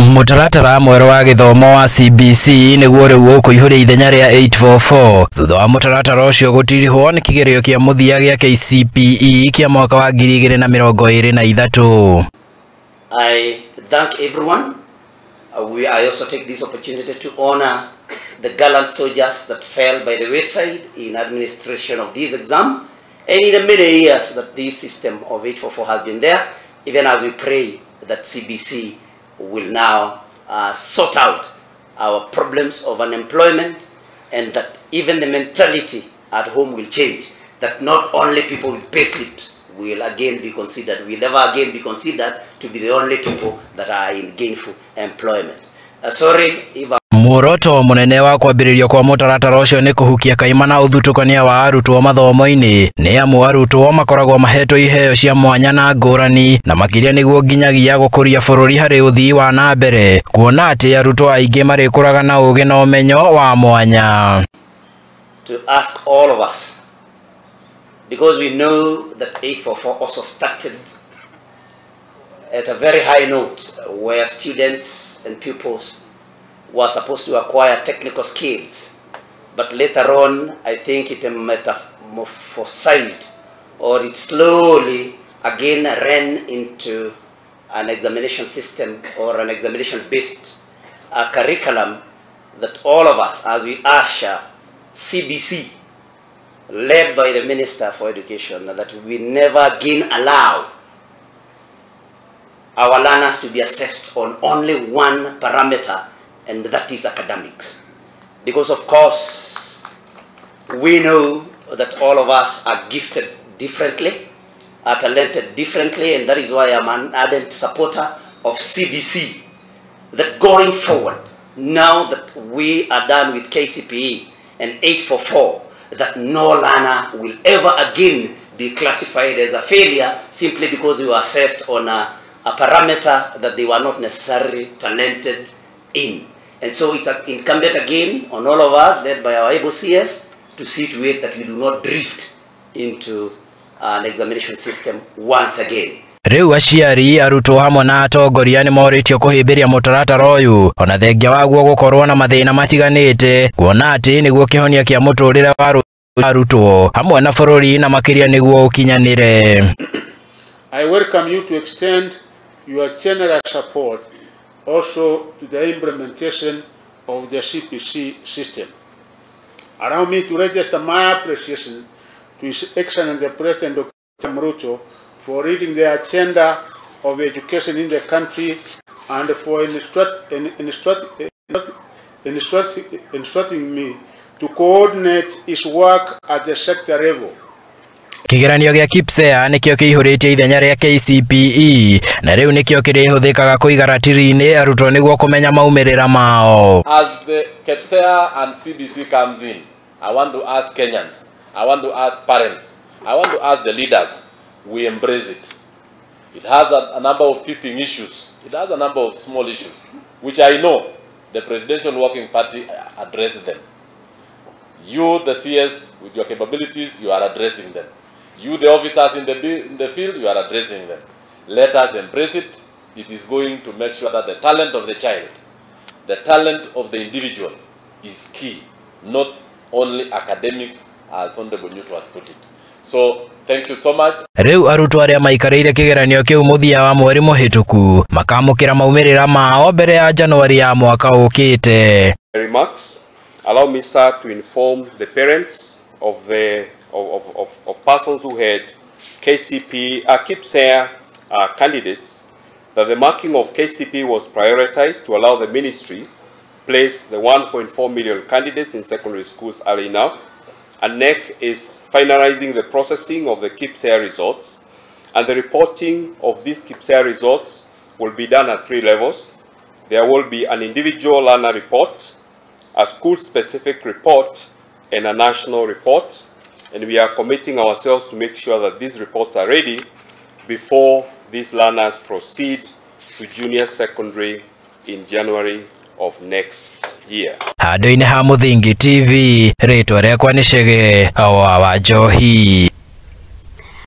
Mutaratara Mweru Wa Cbc niguo riu kuihuri ithenya ria 844 thutha wa mutaratara ucio gutirihwo ni kigerio kia muthia gia KCPE kia mwaka wa 2023. I thank everyone. I also take this opportunity to honor the gallant soldiers that fell by the wayside in administration of this exam and in the many years that this system of 844 has been there, even as we pray that CBC will now sort out our problems of unemployment, and that even the mentality at home will change, that not only people with payslips will again be considered, will never again be considered to be the only people that are in gainful employment. Sorry if Muoroto munene wa kwambiririo kwa mutaratara ucio ni kuhukia kaimana uthutukania wa arutwo mathomo-ini, ni amu arutwo makoragwo mahetuo iheyo cia mwanya na ngurani na makiria niguo nginyagia gukuria bururi hari uthii wa na mbere, kuona ati arutwo aingi marikuraga na ugi na umenyo wa mwanya. To ask all of us, because we know that 844 also started at a very high note where students and pupils were supposed to acquire technical skills, but later on I think it metamorphosized, or it slowly again ran into an examination system or an examination based curriculum that all of us, as we usher CBC led by the Minister for Education, that we never again allow our learners to be assessed on only one parameter, and that is academics. Because of course, we know that all of us are gifted differently, are talented differently, and that is why I'm an ardent supporter of CBC, that going forward, now that we are done with KCPE and 844, that no learner will ever again be classified as a failure simply because we were assessed on a parameter that they were not necessarily talented in. And so it's incumbent again on all of us, led by our able CS, to see to it that we do not drift into an examination system once again. Riu aciari arutwo hamwe na atongoria nimoritio kuhimbiria mutaratara uyu ona thengia waguo gukoruo na mathina matiganite, kuona ati niguo kihonia kia muturire wa arutwo hamwe na bururi na makiria niguo ukinyanire. I welcome you to extend your generous support also to the implementation of the CPC system. Allow me to register my appreciation to His Excellency the President Dr. Mweru for reading the agenda of education in the country and for instructing me to coordinate his work at the sector level. Kigeranio gia KPSEA nikio kiihuritie ithenya ria KCPE na riu nikio kirihuthikaga kuiga ratiri-ini arutwo niguo kumenya maumirira mao. As the KPSEA and CBC comes in, I want to ask Kenyans, I want to ask parents, I want to ask the leaders, we embrace it. It has a number of teething issues, it has a number of small issues, which I know the Presidential Working Party addresses them. You, the CS, with your capabilities, you are addressing them. You, the officers in the field, you are addressing them. Let us embrace it. It is going to make sure that the talent of the child, the talent of the individual is key, not only academics, as Honorable Newt has put it. So, thank you so much. Riu arutwo aria maikariire kigeranio kiu muthia wa mweri muhituku makamukira maumirira mao mbere ya January ya mwaka ukite. Remarks. Allow me, sir, to inform the parents of persons who had KPSEA candidates that the marking of KCP was prioritized to allow the ministry place the 1.4 million candidates in secondary schools early enough, and NEC is finalizing the processing of the KPSEA results, and the reporting of these KPSEA results will be done at 3 levels. There will be an individual learner report, a school-specific report, and a national report, and we are committing ourselves to make sure that these reports are ready before these learners proceed to junior secondary in January of next year. Handu-ini ha Muthingi TV, ritwa riakwa ni Chege wa Njohi.